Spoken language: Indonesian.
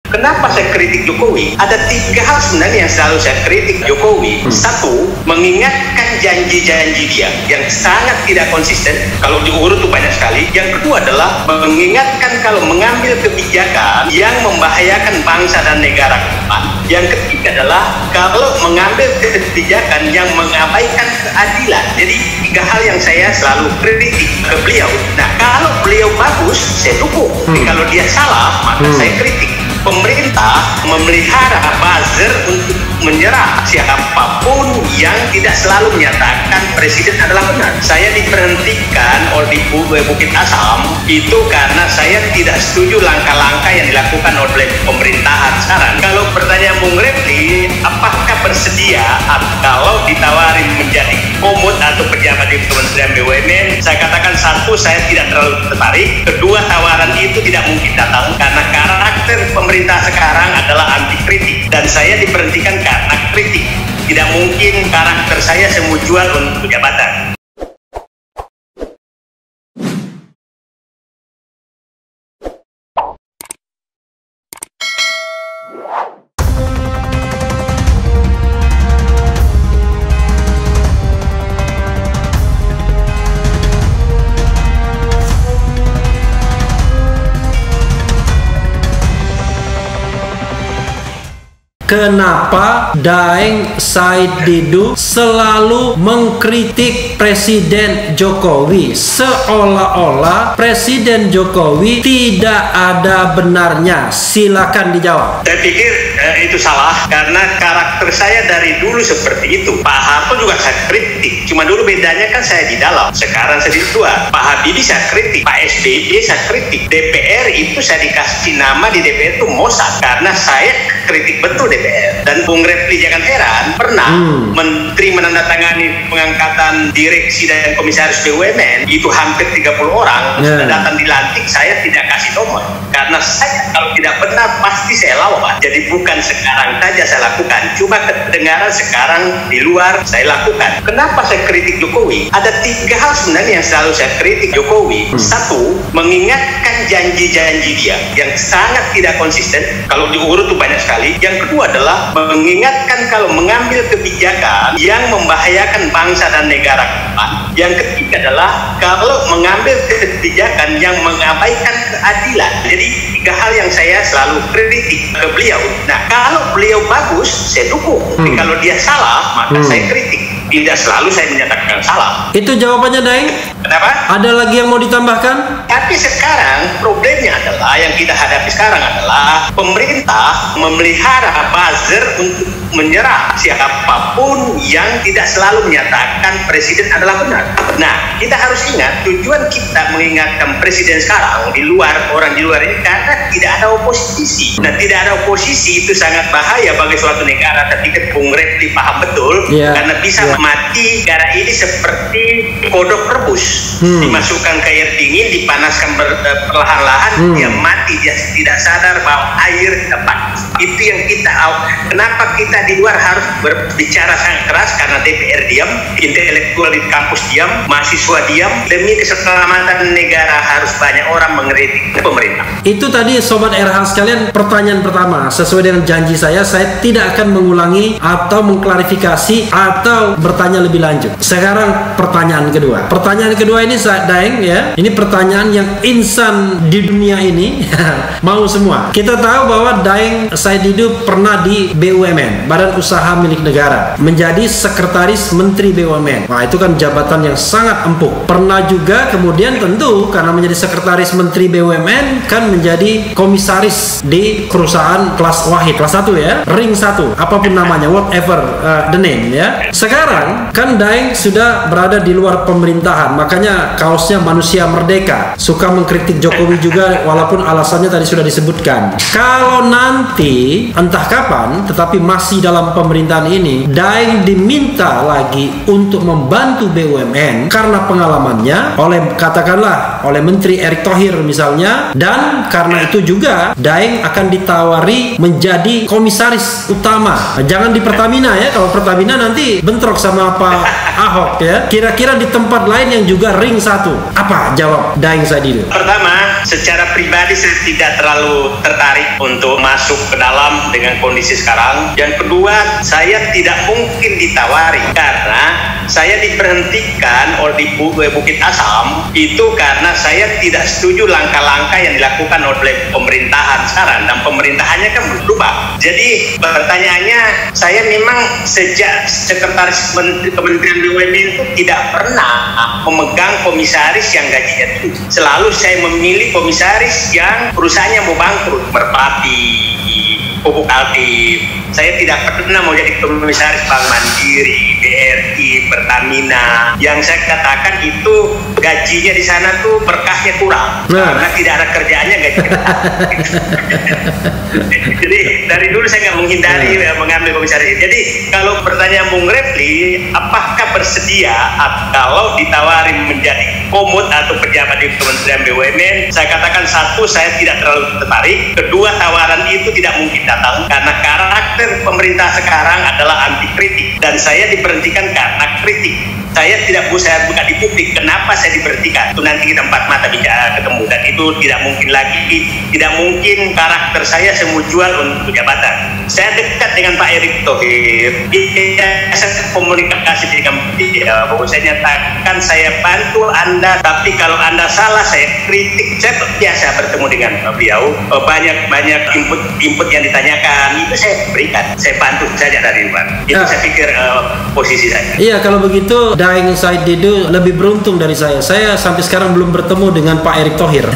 Kenapa saya kritik Jokowi? Ada 3 hal sebenarnya yang selalu saya kritik Jokowi. Satu, mengingatkan janji-janji dia yang sangat tidak konsisten. Kalau diurut tuh banyak sekali. Yang kedua adalah mengingatkan kalau mengambil kebijakan yang membahayakan bangsa dan negara ke depan. Yang ketiga adalah kalau mengambil kebijakan yang mengabaikan keadilan. Jadi 3 hal yang saya selalu kritik ke beliau. Nah, kalau beliau bagus, saya dukung. Tapi kalau dia salah, maka saya kritik. Pemerintah memelihara buzzer untuk menyerang siapapun yang tidak selalu menyatakan presiden adalah benar. Saya diberhentikan oleh Bukit Asam itu karena saya tidak setuju langkah-langkah yang dilakukan oleh pemerintahan sekarang. Kalau pertanyaan Bung Refli, apakah bersedia kalau ditawarin menjadi komod atau pejabat di Kementerian BUMN? Saya katakan satu, saya tidak terlalu tertarik. Kedua, tawaran itu tidak mungkin datang karena karakter pemerintah sekarang adalah anti kritik dan saya diberhentikan karena kritik. Tidak mungkin karakter saya semua jual untuk jabatan. Kenapa Daeng Said Didu selalu mengkritik Presiden Jokowi seolah-olah Presiden Jokowi tidak ada benarnya? Silakan dijawab. Saya pikir itu salah karena karakter saya dari dulu seperti itu. Pak Harto juga saya kritik, cuma dulu bedanya kan saya di dalam, sekarang saya di luar. Pak Habibie saya kritik, Pak SBY saya kritik, DPR itu saya dikasih nama di DPR itu Mossad karena saya kritik betul DPR. Dan Bung Refli jangan heran, pernah menteri menandatangani pengangkatan direksi dan komisaris BUMN itu hampir 30 orang sudah datang dilantik, saya tidak kasih nomor karena saya kalau tidak benar pasti saya lawan. Jadi bukan sekarang saja saya lakukan, cuma kedengaran sekarang di luar saya lakukan. Kenapa saya kritik Jokowi? Ada 3 hal sebenarnya yang selalu saya kritik Jokowi. Satu, mengingatkan janji-janji dia yang sangat tidak konsisten. Kalau diurut tuh banyak sekali. Yang kedua adalah mengingatkan kalau mengambil kebijakan yang membahayakan bangsa dan negara ke depan. Yang ketiga adalah kalau mengambil kebijakan yang mengabaikan keadilan. Jadi 3 hal yang saya selalu kritik ke beliau. Nah, kalau beliau bagus, saya dukung. Tapi kalau dia salah, maka saya kritik. Tidak selalu saya menyatakan salah. Itu jawabannya, Daeng. Kenapa? Ada lagi yang mau ditambahkan? Tapi sekarang problemnya adalah yang kita hadapi sekarang adalah pemerintah memelihara buzzer untuk menyerang siapapun yang tidak selalu menyatakan presiden adalah benar. Nah, kita harus ingat tujuan kita mengingatkan presiden sekarang di luar, orang di luar ini karena tidak ada oposisi. Nah, tidak ada oposisi itu sangat bahaya bagi suatu negara. Tapi Bung Refli paham betul karena bisa mati negara ini seperti kodok rebus, dimasukkan ke air dingin, dipanaskan perlahan-lahan, dia mati, dia tidak sadar bahwa air panas. Itu yang kita kenapa kita di luar harus berbicara sangat keras karena DPR diam, intelektual di kampus diam, mahasiswa diam, demi keselamatan negara harus banyak orang mengkritik pemerintah. Itu tadi Sobat RH sekalian, pertanyaan pertama. Sesuai dengan janji saya tidak akan mengulangi atau mengklarifikasi atau bertanya lebih lanjut. Sekarang pertanyaan kedua. Pertanyaan kedua ini Daeng ya, ini pertanyaan yang insan di dunia ini mau semua. Kita tahu bahwa Daeng Said Didu pernah di BUMN, Badan Usaha Milik Negara, menjadi sekretaris Menteri BUMN. Wah, itu kan jabatan yang sangat empuk. Pernah juga kemudian tentu karena menjadi sekretaris Menteri BUMN kan menjadi komisaris di perusahaan kelas Wahid, kelas 1 ya, ring 1, apapun namanya, whatever the name ya. Sekarang kan Daeng sudah berada di luar pemerintahan, makanya kaosnya manusia merdeka, suka mengkritik Jokowi juga walaupun alasannya tadi sudah disebutkan. Kalau nanti entah kapan tetapi masih dalam pemerintahan ini Daeng diminta lagi untuk membantu BUMN karena pengalamannya katakanlah oleh Menteri Erick Thohir misalnya, dan karena itu juga Daeng akan ditawari menjadi komisaris utama. Jangan di Pertamina ya, kalau Pertamina nanti bentrok sama Pak Ahok ya. Kira-kira di tempat lain yang juga ring 1, apa jawab Daeng Said Didu? Pertama, secara pribadi saya tidak terlalu tertarik untuk masuk ke dalam dengan kondisi sekarang. Yang kedua, saya tidak mungkin ditawari karena saya diberhentikan oleh di Bukit Asam itu karena saya tidak setuju langkah-langkah yang dilakukan oleh pemerintahan sekarang, dan pemerintahannya kan berubah. Jadi pertanyaannya, saya memang sejak sekretaris Kementerian BUMN itu tidak pernah memegang komisaris yang gajinya tinggi. Selalu saya memilih komisaris yang perusahaannya mau bangkrut, Merpati, Pupuk Altim. Saya tidak pernah mau jadi komisaris Bank Mandiri, BRI, Pertamina. Yang saya katakan itu gajinya di sana tuh berkahnya kurang, karena tidak ada kerjaannya gaji. Jadi dari dulu saya nggak menghindari mengambil komisaris. Jadi kalau pertanyaan Bung Refli, apakah bersedia kalau ditawari menjadi komut atau pejabat di Kementerian BUMN? Saya katakan satu, saya tidak terlalu tertarik. Kedua, tawaran itu tidak mungkin datang karena karakter pemerintah sekarang adalah anti kritik, dan saya diberhentikan karena kritik. Saya tidak saya buka di publik kenapa saya diberhentikan. Itu nanti kita empat mata bicara ketemu, dan itu tidak mungkin lagi, tidak mungkin karakter saya jual untuk jabatan. Saya dekat dengan Pak Erick Thohir, saya komunikasi dengan dia, bahwa saya nyatakan saya bantu Anda, tapi kalau Anda salah saya kritik. Saya biasa bertemu dengan beliau, banyak input yang ditanyakan itu saya berikan, saya bantu saja dari luar. Itu saya pikir posisi saya. Iya, kalau begitu Daeng Said Didu lebih beruntung dari saya. Saya sampai sekarang belum bertemu dengan Pak Erick Thohir.